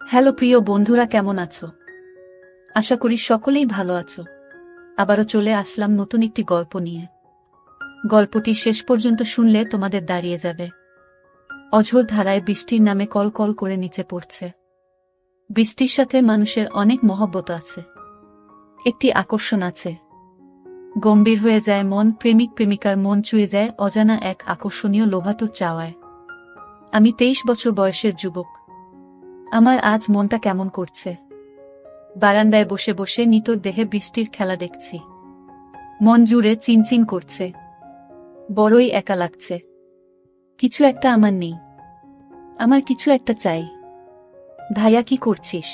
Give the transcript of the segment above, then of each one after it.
Hello প্রিয় বন্ধুরা, কেমন আছো? আশা করি সকলেই ভালো আছো। আবারও চলে আসলাম নতুন একটি গল্প নিয়ে। গল্পটি শেষ পর্যন্ত শুনলে তোমাদের দাঁড়িয়ে যাবে। অঝোর ধারায় বৃষ্টির নামে কল কল করে নিচে পড়ছে। বৃষ্টির সাথে মানুষের অনেক মহব্বত আছে, একটি আকর্ষণ আছে। গম্ভীর হয়ে যায় মন, প্রেমিক প্রেমিকার মন ছুঁয়ে যায় অজানা এক আকর্ষণীয় লোভাতুর চাওয়ায়। আমি 23 বছর বয়সের যুবক। আমার আজ মনটা কেমন করছে। বারান্দায় বসে বসে নিতর দেহে বৃষ্টির খেলা দেখছি। মন জুড়ে চিনচিন করছে। বড়ই একা লাগছে। কিছু একটা আমার নেই। আমার কিছু একটা চাই। ভাইয়া, কি করছিস?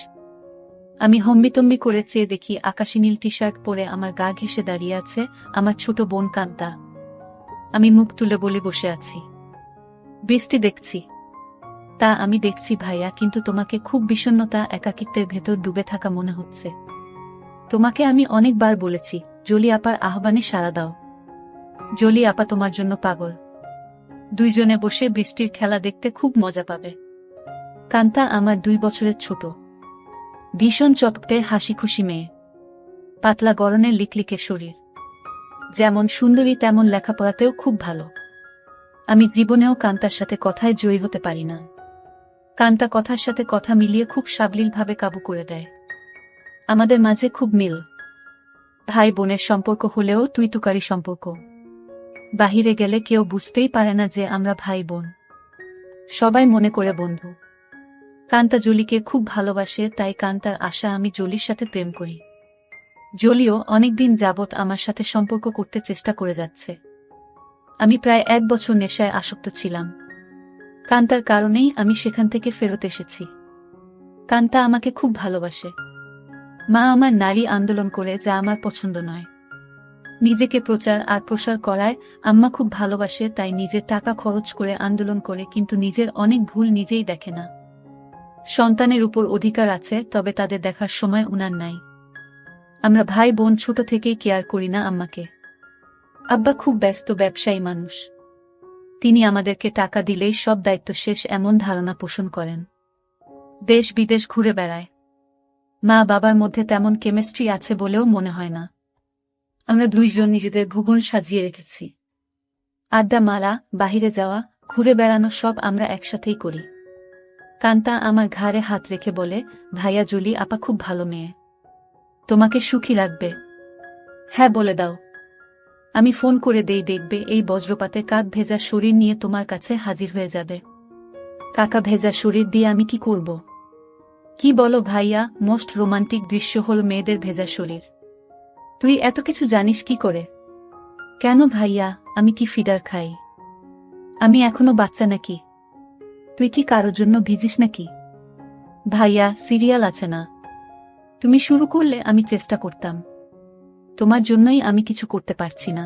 আমি হম্বিতম্বি করে চেয়ে দেখি আকাশি নীল টি শার্ট পরে আমার গা ঘেঁষে দাঁড়িয়ে আছে আমার ছোট বোন কান্তা। আমি মুখ তুলে বলে বসে আছি। বৃষ্টি দেখছি। তা আমি দেখছি ভাইয়া, কিন্তু তোমাকে খুব বিষণ্ণতা, একাকিত্বের ভেতর ডুবে থাকা মনে হচ্ছে। তোমাকে আমি অনেকবার বলেছি জলি আপার আহ্বানে সাড়া দাও। জলি আপা তোমার জন্য পাগল। দুইজনে বসে বৃষ্টির খেলা দেখতে খুব মজা পাবে। কান্তা আমার 2 বছরের ছোট, ভীষণ চটপটে হাসি খুশি মেয়ে। পাতলা গড়নের লিকলিকে শরীর। যেমন সুন্দরী তেমন লেখাপড়াতেও খুব ভালো। আমি জীবনেও কান্তার সাথে কথায় জয়ী হতে পারি না। কান্তা কথার সাথে কথা মিলিয়ে খুব সাবলীলভাবে কাবু করে দেয়। আমাদের মাঝে খুব মিল। ভাই বোনের সম্পর্ক হলেও তুই তুকারি সম্পর্ক। বাহিরে গেলে কেউ বুঝতেই পারে না যে আমরা ভাই বোন। সবাই মনে করে বন্ধু। কান্তা জলিকে খুব ভালোবাসে, তাই কান্তার আশা আমি জলির সাথে প্রেম করি। জলিও অনেকদিন যাবৎ আমার সাথে সম্পর্ক করতে চেষ্টা করে যাচ্ছে। আমি প্রায় 1 বছর নেশায় আসক্ত ছিলাম। কান্তার কারণেই আমি সেখান থেকে ফেরত এসেছি। কান্তা আমাকে খুব ভালোবাসে। মা আমার নারী আন্দোলন করে, যা আমার পছন্দ নয়। নিজেকে প্রচার আর প্রসার করায় আম্মা খুব ভালোবাসে, তাই নিজের টাকা খরচ করে আন্দোলন করে, কিন্তু নিজের অনেক ভুল নিজেই দেখে না। সন্তানের উপর অধিকার আছে, তবে তাদের দেখার সময় উনার নাই। আমরা ভাই বোন ছোট থেকেই কেয়ার করি না আম্মাকে। আব্বা খুব ব্যস্ত ব্যবসায়ী মানুষ। তিনি আমাদেরকে টাকা দিলেই সব দায়িত্ব শেষ, এমন ধারণা পোষণ করেন। দেশ বিদেশ ঘুরে বেড়ায়। মা বাবার মধ্যে তেমন কেমিস্ট্রি আছে বলেও মনে হয় না। আমরা দুইজন নিজেদের ভুবন সাজিয়ে রেখেছি। আড্ডা মারা, বাহিরে যাওয়া, ঘুরে বেড়ানো সব আমরা একসাথেই করি। কান্তা আমার ঘাড়ে হাত রেখে বলে, ভাইয়া জলি আপা খুব ভালো মেয়ে। তোমাকে সুখী রাখবে। হ্যাঁ বলে দাও। আমি ফোন করে দেই, দেখবে এই বজ্রপাতে কাক ভেজা শরীর নিয়ে তোমার কাছে হাজির হয়ে যাবে। কাকা ভেজা শরীর দিয়ে আমি কি করব? কি বলো ভাইয়া, মোস্ট রোমান্টিক দৃশ্য হল মেয়েদের ভেজা শরীর। তুই এত কিছু জানিস কি করে? কেন ভাইয়া, আমি কি ফিডার খাই? আমি এখনো বাচ্চা নাকি? তুই কি কারোর জন্য ভিজিস নাকি? ভাইয়া, সিরিয়াল আছে না? তুমি শুরু করলে আমি চেষ্টা করতাম। তোমার জন্যই আমি কিছু করতে পারছি না।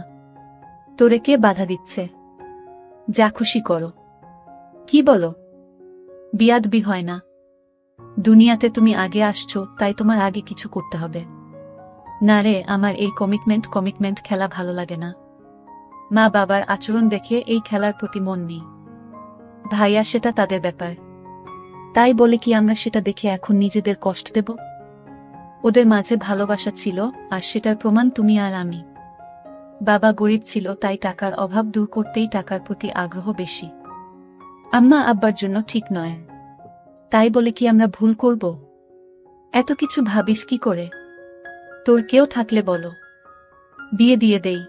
তোরে কে বাধা দিচ্ছে? যা খুশি করো। কি বলো? বিয়াদবি হয় না। দুনিয়াতে তুমি আগে আসছো, তাই তোমার আগে কিছু করতে হবে। না রে, আমার এই কমিটমেন্ট খেলা ভালো লাগে না। মা বাবার আচরণ দেখে এই খেলার প্রতি মন নেই। ভাইয়া, সেটা তাদের ব্যাপার। তাই বলে কি আমরা সেটা দেখে এখন নিজেদের কষ্ট দেব? ওদের মাঝে ভালোবাসা ছিল, আর সেটার প্রমাণ তুমি আর আমি। বাবা গরিব ছিল, তাই টাকার অভাব দূর করতেই টাকার প্রতি আগ্রহ বেশি। আম্মা আব্বার জন্য ঠিক নয়, তাই বলে কি আমরা ভুল করব? এত কিছু ভাবিস কি করে? তোর কেউ থাকলে বলো, বিয়ে দিয়ে দেই।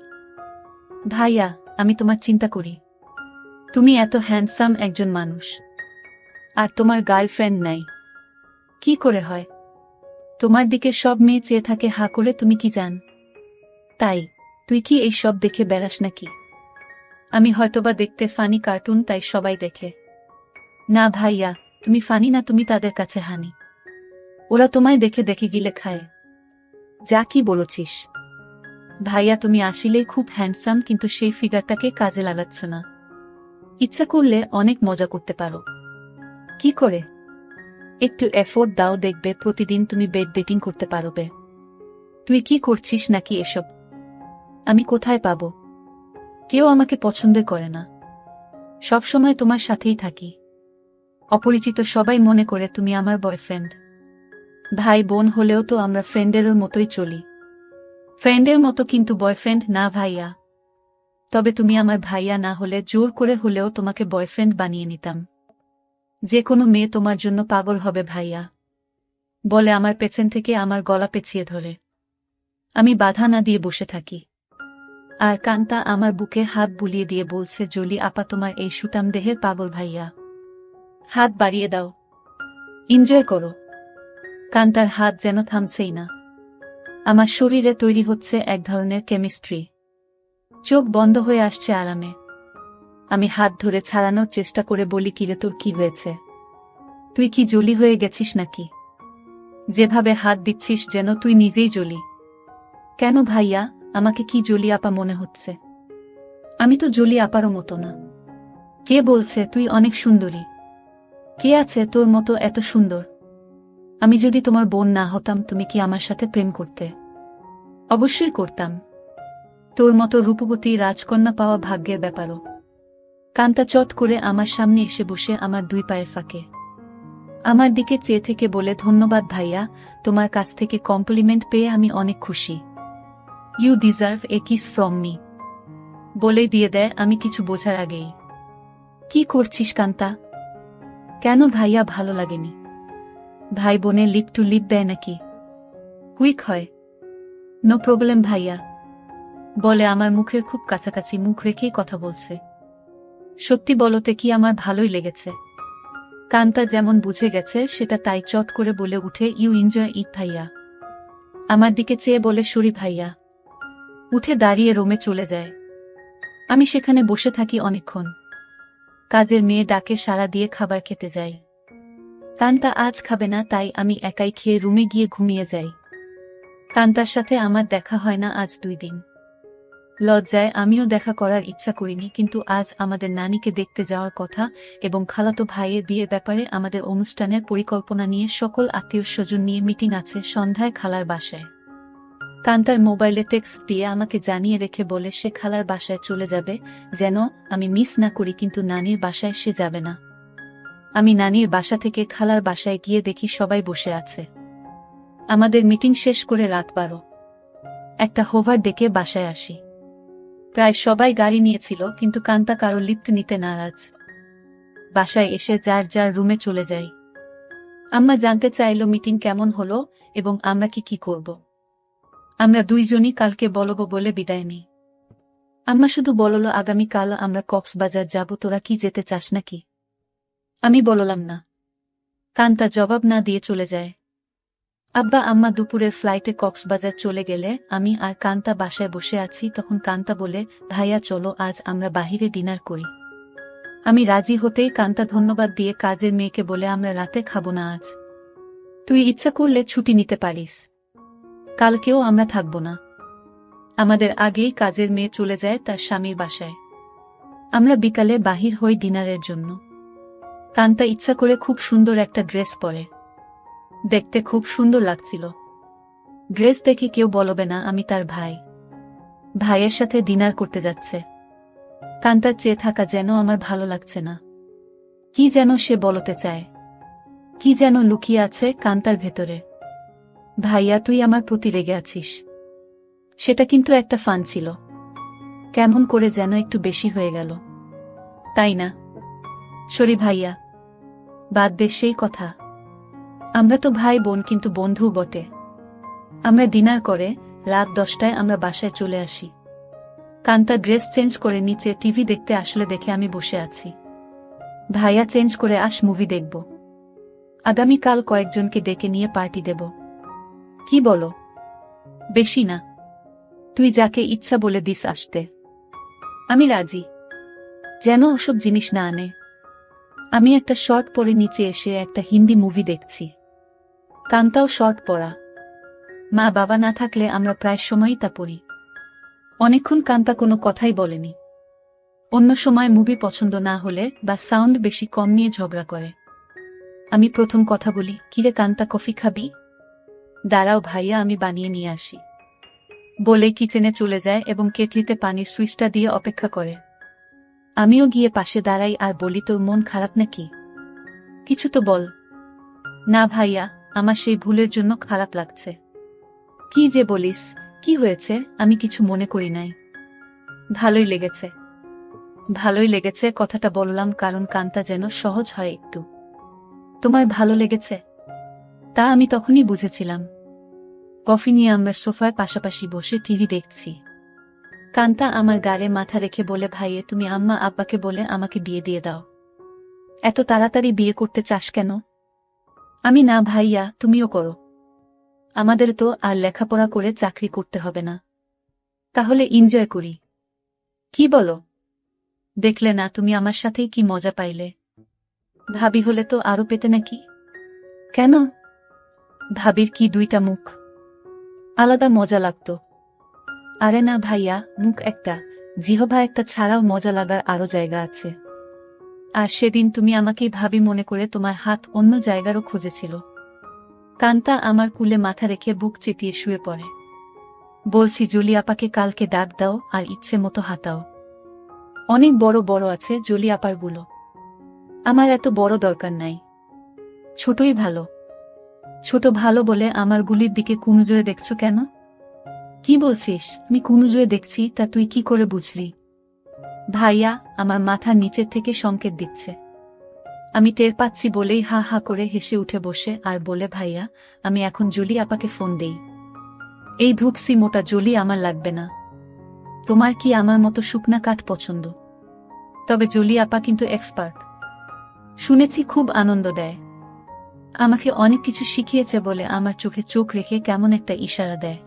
ভাইয়া, আমি তোমার চিন্তা করি। তুমি এত হ্যান্ডসাম একজন মানুষ, আর তোমার গার্লফ্রেন্ড নাই। কি করে হয়? তোমার দিকে সব মেয়ে চেয়ে থাকে হা করে, তুমি কি জান? তাই তুই কি এই সব দেখে বেড়াস নাকি? আমি হয়তোবা দেখতে ফানি কার্টুন, তাই সবাই দেখে। না ভাইয়া, তুমি ফানি না, তুমি তাদের কাছে হানি। ওরা তোমায় দেখে দেখে গিলে খায়। যা কি বলছিস? ভাইয়া, তুমি আসলেই খুব হ্যান্ডসাম, কিন্তু সেই ফিগারটাকে কাজে লাগাচ্ছ না। ইচ্ছা করলে অনেক মজা করতে পারো। কি করে? একটু এফোর্ট দাও, দেখবে প্রতিদিন তুমি বেড ডেটিং করতে পারবে। তুই কি করছিস নাকি এসব? আমি কোথায় পাবো? কেউ আমাকে পছন্দ করে না। সব সময় তোমার সাথেই থাকি। অপরিচিত সবাই মনে করে তুমি আমার বয়ফ্রেন্ড। ভাই বোন হলেও তো আমরা ফ্রেন্ডের মতোই চলি। ফ্রেন্ডের মতো, কিন্তু বয়ফ্রেন্ড না ভাইয়া। তবে তুমি আমার ভাইয়া না হলে জোর করে হলেও তোমাকে বয়ফ্রেন্ড বানিয়ে নিতাম। যে কোনো মেয়ে তোমার জন্য পাগল হবে ভাইয়া, বলে আমার পেছন থেকে আমার গলা পেঁচিয়ে ধরে। আমি বাধা না দিয়ে বসে থাকি, আর কান্তা আমার বুকে হাত বুলিয়ে দিয়ে বলছে, জলি আপা তোমার এই সুটাম দেহের পাগল ভাইয়া, হাত বাড়িয়ে দাও, এনজয় করো। কান্তার হাত যেন থামছেই না। আমার শরীরে তৈরি হচ্ছে এক ধরনের কেমিস্ট্রি। চোখ বন্ধ হয়ে আসছে আরামে। আমি হাত ধরে ছাড়ানোর চেষ্টা করে বলি, কিরে তোর কি হয়েছে? তুই কি জলি হয়ে গেছিস নাকি? যেভাবে হাত দিচ্ছিস যেন তুই নিজেই জলি। কেন ভাইয়া, আমাকে কি জলি আপা মনে হচ্ছে? আমি তো জলি আপারও মতো না। কে বলছে? তুই অনেক সুন্দরী। কে আছে তোর মতো এত সুন্দর? আমি যদি তোমার বোন না হতাম, তুমি কি আমার সাথে প্রেম করতে? অবশ্যই করতাম। তোর মতো রূপবতী রাজকন্যা পাওয়া ভাগ্যের ব্যাপারও। কান্তা চট করে আমার সামনে এসে বসে আমার দুই পায়ের ফাঁকে আমার দিকে চেয়ে থেকে বলে, ধন্যবাদ ভাইয়া, তোমার কাছ থেকে কমপ্লিমেন্ট পেয়ে আমি অনেক খুশি। You deserve a kiss from me, বলেই দিয়ে দেয় আমি কিছু বোঝার আগেই। কি করছিস কান্তা? কেন ভাইয়া, ভালো লাগেনি? ভাই বোনে লিপ টু লিপ দেয় নাকি? কুইক হয়। নো প্রবলেম ভাইয়া, বলে আমার মুখের খুব কাছাকাছি মুখ রেখেই কথা বলছে। সত্যি বলতে কি আমার ভালোই লেগেছে। কান্তা যেমন বুঝে গেছে সেটা তাই চট করে বলে উঠে, ইউ এনজয় ইট ভাইয়া। আমার দিকে চেয়ে বলে, সরি ভাইয়া। উঠে দাঁড়িয়ে রুমে চলে যায়। আমি সেখানে বসে থাকি অনেকক্ষণ। কাজের মেয়ে ডাকে সাড়া দিয়ে খাবার খেতে যাই। কান্তা আজ খাবে না, তাই আমি একাই খেয়ে রুমে গিয়ে ঘুমিয়ে যাই। কান্তার সাথে আমার দেখা হয় না আজ 2 দিন। লজ্জায় আমিও দেখা করার ইচ্ছা করিনি, কিন্তু আজ আমাদের নানিকে দেখতে যাওয়ার কথা এবং খালাতো ভাইয়ের বিয়ের ব্যাপারে আমাদের অনুষ্ঠানের পরিকল্পনা নিয়ে সকল আত্মীয়স্বজন নিয়ে মিটিং আছে সন্ধ্যায় খালার বাসায়। কান্তার মোবাইলে টেক্সট দিয়ে আমাকে জানিয়ে রেখে বলে সে খালার বাসায় চলে যাবে, যেন আমি মিস না করি, কিন্তু নানির বাসায় সে যাবে না। আমি নানির বাসা থেকে খালার বাসায় গিয়ে দেখি সবাই বসে আছে। আমাদের মিটিং শেষ করে রাত 12। একটা হোভার ডেকে বাসায় আসি। প্রায় সবাই গাড়ি নিয়েছিল, কিন্তু কান্তা কারো লিফট নিতে নারাজ। বাসায় এসে যার যার রুমে চলে যাই। আম্মা জানতে চাইল মিটিং কেমন হলো এবং আমরা কি করব। আমরা দুইজনই কালকে বলবো বলে বিদায় নিই। আম্মা শুধু বলল, আগামীকাল আমরা কক্সবাজার যাব, তোরা কি যেতে চাস নাকি? আমি বললাম না। কান্তা জবাব না দিয়ে চলে যায়। আব্বা আম্মা দুপুরের ফ্লাইটে কক্সবাজার চলে গেলে আমি আর কান্তা বাসায় বসে আছি। তখন কান্তা বলে, ভাইয়া চলো আজ আমরা বাহিরে ডিনার করি। আমি রাজি হতেই কান্তা ধন্যবাদ দিয়ে কাজের মেয়েকে বলে, আমরা রাতে খাবো না আজ, তুই ইচ্ছা করলে ছুটি নিতে পারিস, কালকেও আমরা থাকব না। আমাদের আগেই কাজের মেয়ে চলে যায় তার স্বামীর বাসায়। আমরা বিকালে বাহির হই ডিনারের জন্য। কান্তা ইচ্ছা করে খুব সুন্দর একটা ড্রেস পরে। দেখতে খুব সুন্দর লাগছিল। ড্রেস দেখে কেউ বলবে না আমি তার ভাই। ভাইয়ের সাথে ডিনার করতে যাচ্ছে। কান্তার চেয়ে থাকা যেন আমার ভালো লাগছে না। কি যেন সে বলতে চায়, কি যেন লুকিয়ে আছে কান্তার ভেতরে। ভাইয়া তুই আমার প্রতি রেগে আছিস? সেটা কিন্তু একটা ফান ছিল, কেমন করে যেন একটু বেশি হয়ে গেল, তাই না? সরি ভাইয়া, বাদ দে সেই কথা। আমরা তো ভাই বোন, কিন্তু বন্ধু বটে। আমরা ডিনার করে রাত 10টায় আমরা বাসায় চলে আসি। কান্তা ড্রেস চেঞ্জ করে নিচে টিভি দেখতে আসলে দেখে আমি বসে আছি। ভাইয়া চেঞ্জ করে আস, মুভি দেখব। আগামীকাল কয়েকজনকে ডেকে নিয়ে পার্টি দেব। কি বলো? বেশি না, তুই যাকে ইচ্ছা বলে দিস আসতে। আমি রাজি, যেন ওসব জিনিস না আনে। আমি একটা শর্ট পরে নিচে এসে একটা হিন্দি মুভি দেখছি। কান্তাও শর্ট পরা। মা বাবা না থাকলে আমরা প্রায় সময়ই তা পড়ি। অনেকক্ষণ কান্তা কোনো কথাই বলেনি। অন্য সময় মুভি পছন্দ না হলে বা সাউন্ড বেশি কম নিয়ে ঝগড়া করে। আমি প্রথম কথা বলি, কিরে কান্তা কফি খাবি? দাঁড়াও ভাইয়া, আমি বানিয়ে নিয়ে আসি, বলে কিচেনে চলে যায় এবং কেটলিতে পানির সুইচটা দিয়ে অপেক্ষা করে। আমিও গিয়ে পাশে দাঁড়াই আর বলি, তোর মন খারাপ নাকি? কিছু তো বল। না ভাইয়া, আমার সেই ভুলের জন্য খারাপ লাগছে। কি যে বলিস, কি হয়েছে? আমি কিছু মনে করি নাই। ভালোই লেগেছে। ভালোই লেগেছে কথাটা বললাম কারণ কানটা যেন সহজ হয় একটু। তোমার ভালো লেগেছে? তা আমি তখনই বুঝেছিলাম। কফি নিয়ে আমরা সোফায় পাশাপাশি বসে টিভি দেখছি। কান্তা আমার গাড়ে মাথা রেখে বলে, ভাইয়ে তুমি আম্মা আব্বাকে বলে আমাকে বিয়ে দিয়ে দাও। এত তাড়াতাড়ি বিয়ে করতে চাস কেন? আমি, না ভাইয়া, তুমিও করো। আমাদের তো আর লেখাপড়া করে চাকরি করতে হবে না। তাহলে এনজয় করি। কি বলো? দেখলে না তুমি আমার সাথেই কি মজা পাইলে। ভাবি হলে তো আরো পেতে নাকি? কেন? ভাবির কি দুইটা মুখ, আলাদা মজা লাগতো। আরে না ভাইয়া, মুখ একটা, জিহবা একটা ছাড়াও মজা লাগার আরো জায়গা আছে। আর সেদিন তুমি আমাকেই ভাবি মনে করে তোমার হাত অন্য জায়গারও খুঁজেছিল। কান্তা আমার কুলে মাথা রেখে বুক চেতিয়ে শুয়ে পড়ে। বলছি জলি আপাকে কালকে ডাক দাও আর ইচ্ছে মতো হাতাও। অনেক বড় বড় আছে জলি আপার গুলো। আমার এত বড় দরকার নাই, ছোটই ভালো। ছোট ভালো বলে আমার গুলির দিকে কুনজরে দেখছো কেন? কি বলছিস? আমি কুনজরে দেখছি তা তুই কি করে বুঝলি? ভাইয়া আমার মাথার নিচের থেকে সংকেত দিচ্ছে। আমি টের পাচ্ছি বলেই হা হা করে হেসে উঠে বসে আর বলে, ভাইয়া আমি এখন জলি আপাকে ফোন দেই। এই ধূপসি মোটা জলি আমার লাগবে না। তোমার কি আমার মতো শুকনা কাঠ পছন্দ? তবে জলি আপা কিন্তু এক্সপার্ট। শুনেছি খুব আনন্দ দেয়। আমাকে অনেক কিছু শিখিয়েছে বলে আমার চোখে চোখ রেখে কেমন একটা ইশারা দেয়।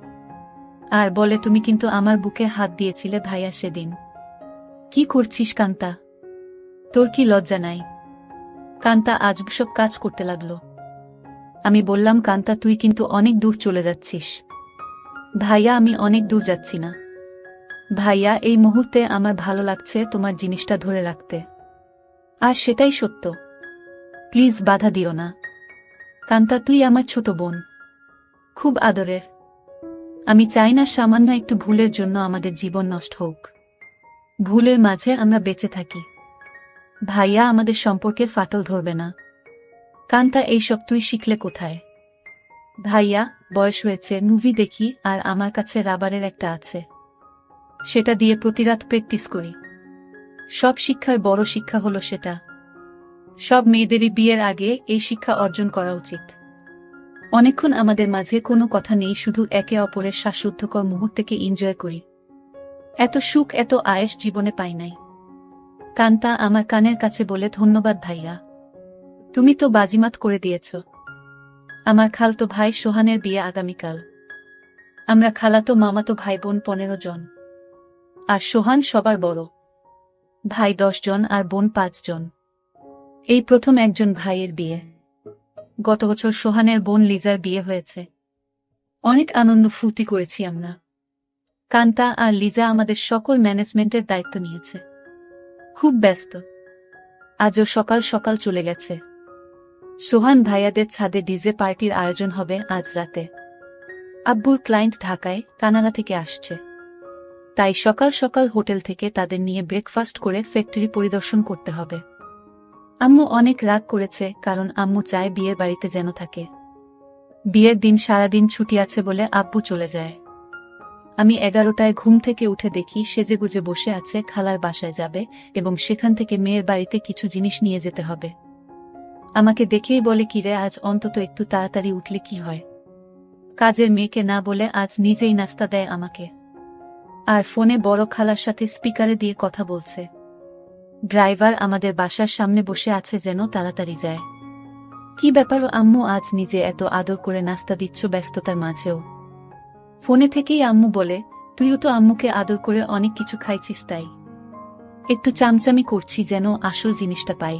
আর বলে, তুমি কিন্তু আমার বুকে হাত দিয়েছিলে ভাইয়া সেদিন। কি করছিস কান্তা? তোর কি লজ্জা নাই? কান্তা আজব সব কাজ করতে লাগলো। আমি বললাম, কান্তা তুই কিন্তু অনেক দূর চলে যাচ্ছিস। ভাইয়া আমি অনেক দূর যাচ্ছি না। ভাইয়া এই মুহূর্তে আমার ভালো লাগছে তোমার জিনিসটা ধরে রাখতে। আর সেটাই সত্য। প্লিজ বাধা দিও না। কান্তা তুই আমার ছোট বোন, খুব আদরের। আমি চাই না সামান্য একটু ভুলের জন্য আমাদের জীবন নষ্ট হোক। ভুলের মাঝে আমরা বেঁচে থাকি। ভাইয়া আমাদের সম্পর্কে ফাটল ধরবে না। কান্তা এইসব তুই শিখলে কোথায়? ভাইয়া বয়স হয়েছে, মুভি দেখি আর আমার কাছে রাবারের একটা আছে, সেটা দিয়ে প্রতিরাত প্র্যাকটিস করি। সব শিক্ষার বড় শিক্ষা হলো সেটা। সব মেয়েদেরই বিয়ের আগে এই শিক্ষা অর্জন করা উচিত। অনেকক্ষণ আমাদের মাঝে কোনো কথা নেই, শুধু একে অপরের শ্বাসরুদ্ধকর মুহূর্তকে এনজয় করি। এত সুখ এত আয়েশ জীবনে পাই নাই। কান্তা আমার কানের কাছে বলে, ধন্যবাদ ভাইয়া, তুমি তো বাজিমাত করে দিয়েছ। আমার খালতো ভাই সোহানের বিয়ে আগামীকাল। আমরা খালাতো মামাতো ভাই বোন 15 জন। আর সোহান সবার বড়। ভাই 10 জন আর বোন 5 জন। এই প্রথম একজন ভাইয়ের বিয়ে। গত বছর সোহানের বোন লিজার বিয়ে হয়েছে। অনেক আনন্দ ফুর্তি করেছি আমরা। কান্তা আর লিজা আমাদের সকল ম্যানেজমেন্টের দায়িত্ব নিয়েছে। খুব ব্যস্ত। আজও সকাল সকাল চলে গেছে। সোহান ভাইয়াদের ছাদে ডিজে পার্টির আয়োজন হবে আজ রাতে। আব্বুর ক্লায়েন্ট ঢাকায় কানাডা থেকে আসছে, তাই সকাল সকাল হোটেল থেকে তাদের নিয়ে ব্রেকফাস্ট করে ফ্যাক্টরি পরিদর্শন করতে হবে। আম্মু অনেক রাগ করেছে কারণ আম্মু চায় বিয়ের বাড়িতে যেন থাকে। বিয়ের দিন সারাদিন ছুটি আছে বলে আব্বু চলে যায়। আমি 11টায় ঘুম থেকে উঠে দেখি সেজেগুজে বসে আছে, খালার বাসায় যাবে এবং সেখান থেকে মেয়ের বাড়িতে কিছু জিনিস নিয়ে যেতে হবে। আমাকে দেখেই বলে, কিরে আজ অন্তত একটু তাড়াতাড়ি উঠলে কি হয়? কাজের মেয়েকে না বলে আজ নিজেই নাস্তা দেয় আমাকে। আর ফোনে বড় খালার সাথে স্পিকারে দিয়ে কথা বলছে। ড্রাইভার আমাদের বাসার সামনে বসে আছে যেন তাড়াতাড়ি যায়। কি ব্যাপার আম্মু, আজ নিজে এত আদর করে নাস্তা দিচ্ছ ব্যস্ততার মাঝেও? ফোনে থেকেই আম্মু বলে, তুইও তো আম্মুকে আদর করে অনেক কিছু খাইছিস, তাই একটু চামচামি করছি যেন আসল জিনিসটা পাই।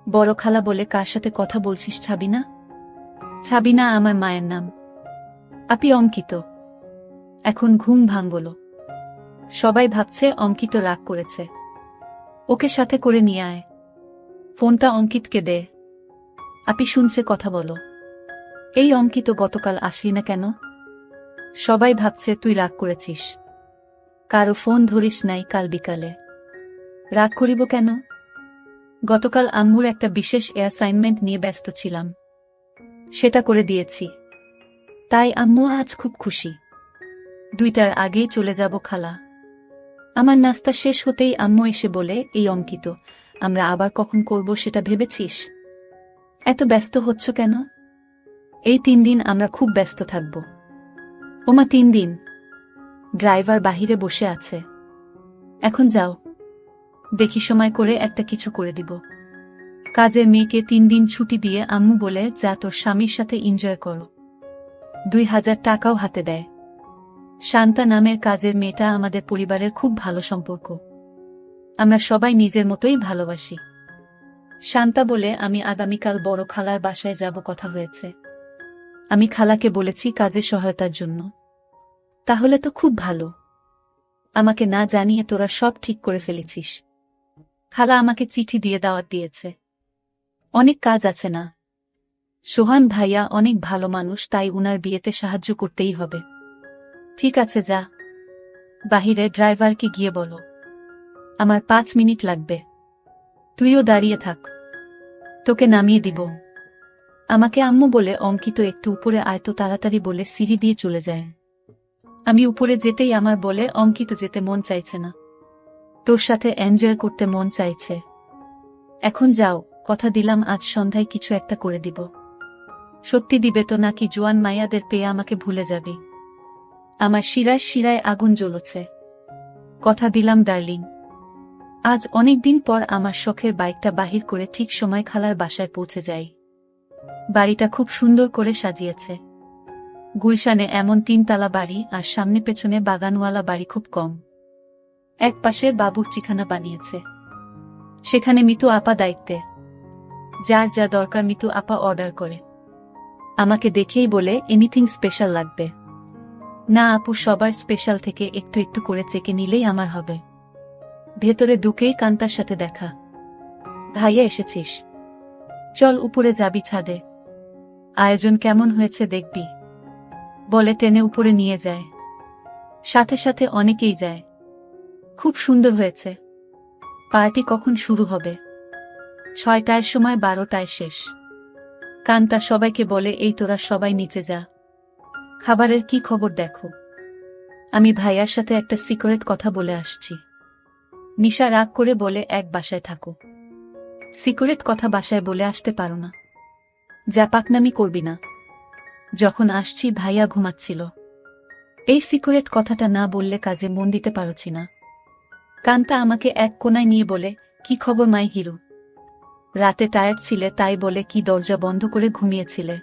বড় খালা বলে, কার সাথে কথা বলছিস? ছাবিনা? ছাবিনা আমার মায়ের নাম। আপি অঙ্কিত। এখন ঘুম ভাঙল। সবাই ভাবছে অঙ্কিত রাগ করেছে। ওকে সাথে করে নিয়ে আয়। ফোনটা অঙ্কিতকে দে। আপি শুনছে, কথা বলো। এই অঙ্কিত, গতকাল আসলি না কেন? সবাই ভাবছে তুই রাগ করেছিস। কারো ফোন ধরিস নাই কাল বিকালে। রাগ করিব কেন? গতকাল আম্মুর একটা বিশেষ অ্যাসাইনমেন্ট নিয়ে ব্যস্ত ছিলাম, সেটা করে দিয়েছি। তাই আম্মু আজ খুব খুশি। 2টার আগেই চলে যাব খালা। আমার নাস্তা শেষ হতেই আম্মু এসে বলে, এই অঙ্কিত, আমরা আবার কখন করব সেটা ভেবেছিস? এত ব্যস্ত হচ্ছ কেন? এই 3 দিন আমরা খুব ব্যস্ত থাকব। ওমা 3 দিন? ড্রাইভার বাহিরে বসে আছে। এখন যাও, দেখি সময় করে একটা কিছু করে দিব। কাজের মেয়েকে 3 দিন ছুটি দিয়ে আম্মু বলে, যা তোর স্বামীর সাথে এনজয় করো। 2000 টাকাও হাতে দেয়। শান্তা নামের কাজের মেয়েটা আমাদের পরিবারের খুব ভালো সম্পর্ক। আমরা সবাই নিজের মতোই ভালোবাসি। শান্তা বলে, আমি আগামীকাল বড় খালার বাসায় যাব, কথা হয়েছে। আমি খালাকে বলেছি কাজে সহায়তার জন্য। তাহলে তো খুব ভালো। আমাকে না জানিয়ে তোরা সব ঠিক করে ফেলেছিস। খালা আমাকে চিঠি দিয়ে দাওয়াত দিয়েছে। অনেক কাজ আছে না? সোহান ভাইয়া অনেক ভালো মানুষ, তাই উনার বিয়েতে সাহায্য করতেই হবে। ঠিক আছে, যা। বাহিরে ড্রাইভারকে গিয়ে বলো আমার 5 মিনিট লাগবে। তুইও দাঁড়িয়ে থাক, তোকে নামিয়ে দিব। আমাকে আম্মু বলে, অঙ্কিত একটু উপরে আয় তো তাড়াতাড়ি বলে সিঁড়ি দিয়ে চলে যায়। আমি উপরে যেতেই আমার বলে, অঙ্কিত যেতে মন চাইছে না, তোর সাথে এনজয় করতে মন চাইছে। এখন যাও, কথা দিলাম আজ সন্ধ্যায় কিছু একটা করে দিব। সত্যি দিবে তো নাকি জোয়ান মাইয়াদের পেয়ে আমাকে ভুলে যাবি? আমার শিরায় শিরায় আগুন জ্বলছে। কথা দিলাম ডার্লিং। আজ অনেক দিন পর আমার শখের বাইকটা বাহির করে ঠিক সময় খালার বাসায় পৌঁছে যাই। বাড়িটা খুব সুন্দর করে সাজিয়েছে। গুলশানে এমন 3 তালা বাড়ি, আর সামনে পেছনে বাগানওয়ালা বাড়ি খুব কম। এক পাশের বাবুর্চিখানা বানিয়েছে, সেখানে মিতু আপা দায়িত্বে। যার যা দরকার মিতু আপা অর্ডার করে। আমাকে দেখেই বলে, এনিথিং স্পেশাল লাগবে? না আপু, সবার স্পেশাল থেকে একটু একটু করে চেকে নিলেই আমার হবে। ভেতরে ঢুকেই কান্তার সাথে দেখা। ভাইয়া এসেছিস? চল উপরে যাবি ছাদে। আয়োজন কেমন হয়েছে দেখবি, বলে টেনে উপরে নিয়ে যায়। সাথে সাথে অনেকেই যায়। খুব সুন্দর হয়েছে। পার্টি কখন শুরু হবে? 6টার সময়, 12টায় শেষ। কান্তা সবাইকে বলে, এই তোরা সবাই নিচে যা, খাবারের কি খবর দেখো। আমি ভাইয়ার সাথে একটা সিক্রেট কথা বলে আসছি। নিশা রাগ করে বলে, এক বাসায় থাকো, সিক্রেট কথা বাসায় বলে আসতে পারো না? যা পাকনামি করবি না। যখন আসছি ভাইয়া ঘুমাচ্ছিল। এই সিক্রেট কথাটা না বললে কাজে মন দিতে পারছি না। কান্তা আমাকে এক কোনায় নিয়ে বলে, কি খবর মাই হিরো? রাতে টায়ার্ড ছিলে তাই বলে কি দরজা বন্ধ করে ঘুমিয়েছিলে?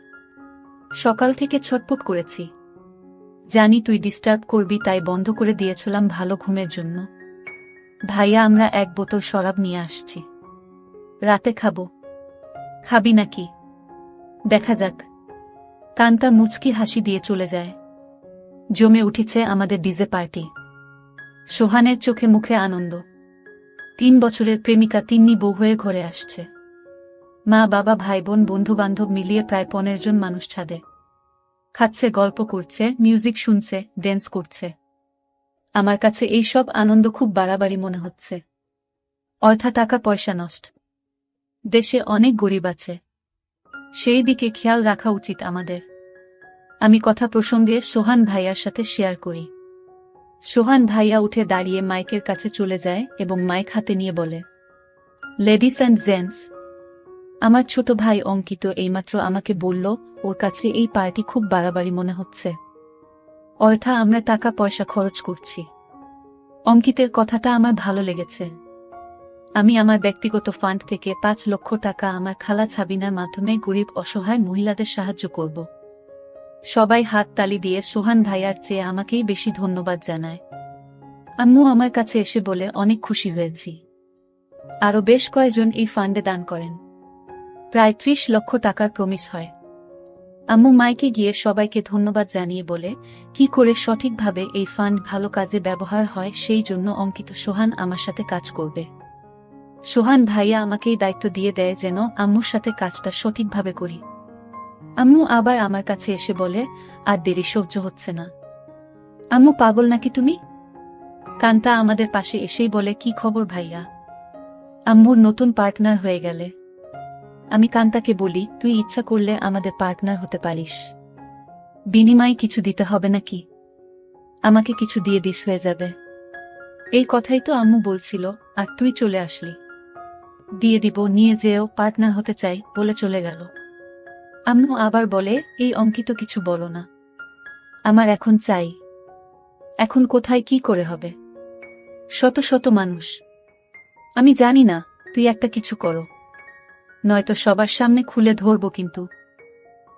সকাল থেকে ছটপট করেছি, জানি তুই ডিস্টার্ব করবি তাই বন্ধ করে দিয়েছিলাম ভালো ঘুমের জন্য। ভাইয়া, আমরা 1 বোতল শরাব নিয়ে আসছি, রাতে খাবো। খাবি নাকি? দেখা যাক। কান্তা মুচকি হাসি দিয়ে চলে যায়। জমে উঠেছে আমাদের ডিজে পার্টি। সোহানের চোখে মুখে আনন্দ। 3 বছরের প্রেমিকা তিন্নি বউ হয়ে ঘরে আসছে। মা বাবা ভাই বোন বন্ধু বান্ধব মিলিয়ে প্রায় 15 জন মানুষ ছাদে খাচ্ছে, গল্প করছে, মিউজিক শুনছে, ড্যান্স করছে। আমার কাছে এই সব আনন্দ খুব বাড়াবাড়ি মনে হচ্ছে। অর্থা টাকা পয়সা নষ্ট। দেশে অনেক গরিব আছে, সেই দিকে খেয়াল রাখা উচিত আমাদের। আমি কথা প্রসঙ্গে সোহান ভাইয়ার সাথে শেয়ার করি। সোহান ভাইয়া উঠে দাঁড়িয়ে মাইকের কাছে চলে যায় এবং মাইক হাতে নিয়ে বলে, লেডিস অ্যান্ড জেন্টস, আমার ছোট ভাই অঙ্কিত এইমাত্র আমাকে বলল ওর কাছে এই পার্টি খুব বাড়াবাড়ি মনে হচ্ছে। অর্থা আমরা টাকা পয়সা খরচ করছি। অঙ্কিতের কথাটা আমার ভালো লেগেছে। আমি আমার ব্যক্তিগত ফান্ড থেকে 5 লক্ষ টাকা আমার খালা ছাবিনার মাধ্যমে গরিব অসহায় মহিলাদের সাহায্য করব। সবাই হাত তালি দিয়ে সোহান ভাইয়ার চেয়ে আমাকেই বেশি ধন্যবাদ জানায়। আম্মু আমার কাছে এসে বলে, অনেক খুশি হয়েছি। আরও বেশ কয়েকজন এই ফান্ডে দান করেন। প্রায় 30 লক্ষ টাকার প্রমিস হয়। আম্মু মাইকে গিয়ে সবাইকে ধন্যবাদ জানিয়ে বলে, কি করে সঠিকভাবে এই ফান্ড ভালো কাজে ব্যবহার হয় সেই জন্য অঙ্কিত সোহান আমার সাথে কাজ করবে। সোহান ভাইয়া আমাকেই দায়িত্ব দিয়ে দেয় যেন আম্মুর সাথে কাজটা সঠিকভাবে করি। আম্মু আবার আমার কাছে এসে বলে, আর দেরি সহ্য হচ্ছে না। আম্মু পাগল নাকি তুমি? কান্তা আমাদের পাশে এসেই বলে, কি খবর ভাইয়া? আম্মুর নতুন পার্টনার হয়ে গেলে। আমি কান্তাকে বলি, তুই ইচ্ছা করলে আমাদের পার্টনার হতে পারিস। বিনিময়ে কিছু দিতে হবে নাকি? আমাকে কিছু দিয়ে দিস হয়ে যাবে। এই কথাই তো আম্মু বলছিল, আর তুই চলে আসলি। দিয়ে দিব, নিয়ে যেও, পার্টনার হতে চাই বলে চলে গেল। আম্মু আবার বলে, এই অঙ্কিত কিছু বলো না। আমার এখন চাই। এখন কোথায় কি করে হবে? শত শত মানুষ। আমি জানি না, তুই একটা কিছু করো, নয়তো সবার সামনে খুলে ধরব কিন্তু।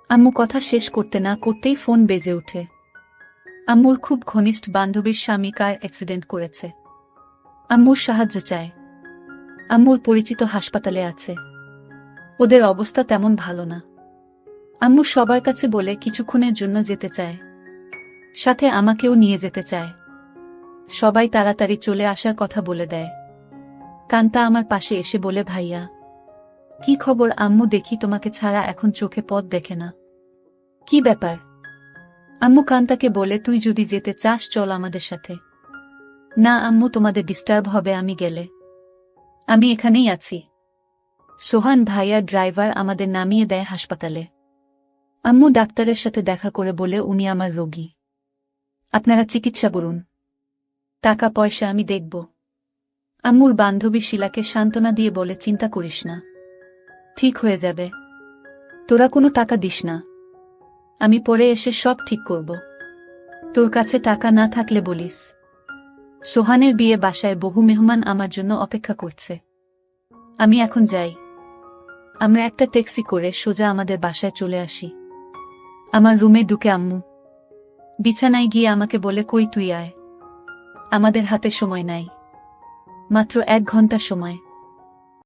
আম্মু কথা শেষ করতে না করতেই ফোন বেজে ওঠে। আম্মুর খুব ঘনিষ্ঠ বান্ধবীর স্বামী কার অ্যাক্সিডেন্ট করেছে। আম্মুর সাহায্য চায়। আম্মুর পরিচিত হাসপাতালে আছে। ওদের অবস্থা তেমন ভালো না। আম্মু সবার কাছে বলে কিছুক্ষণের জন্য যেতে চায়, সাথে আমাকেও নিয়ে যেতে চায়। সবাই তাড়াতাড়ি চলে আসার কথা বলে দেয়। কান্তা আমার পাশে এসে বলে, ভাইয়া কি খবর? আম্মু, দেখি তোমাকে ছাড়া এখন চোখে পথ দেখে না। কি ব্যাপার? আম্মু কান্তাকে বলে, তুই যদি যেতে চাস চল আমাদের সাথে। না আম্মু, তোমাদের ডিস্টার্ব হবে আমি গেলে। আমি এখানেই আছি। সোহান ভাইয়া ড্রাইভার আমাদের নামিয়ে দেয় হাসপাতালে। আম্মু ডাক্তারের সাথে দেখা করে বলে, উনি আমার রোগী, আপনারা চিকিৎসা করুন, টাকা পয়সা আমি দেখব। আম্মুর বান্ধবী শিলাকে সান্ত্বনা দিয়ে বলে, চিন্তা করিস না, ঠিক হয়ে যাবে। তোরা কোনো টাকা দিস না, আমি পরে এসে সব ঠিক করব। তোর কাছে টাকা না থাকলে বলিস। সোহানের বিয়ে বাসায় বহু মেহমান আমার জন্য অপেক্ষা করছে। আমি এখন যাই। আমরা একটা ট্যাক্সি করে সোজা আমাদের বাসায় চলে আসি। আমার রুমে ঢুকে আম্মু বিছানায় গিয়ে আমাকে বলে, কই তুই আয়, আমাদের হাতে সময় নাই, মাত্র 1 ঘন্টা সময়।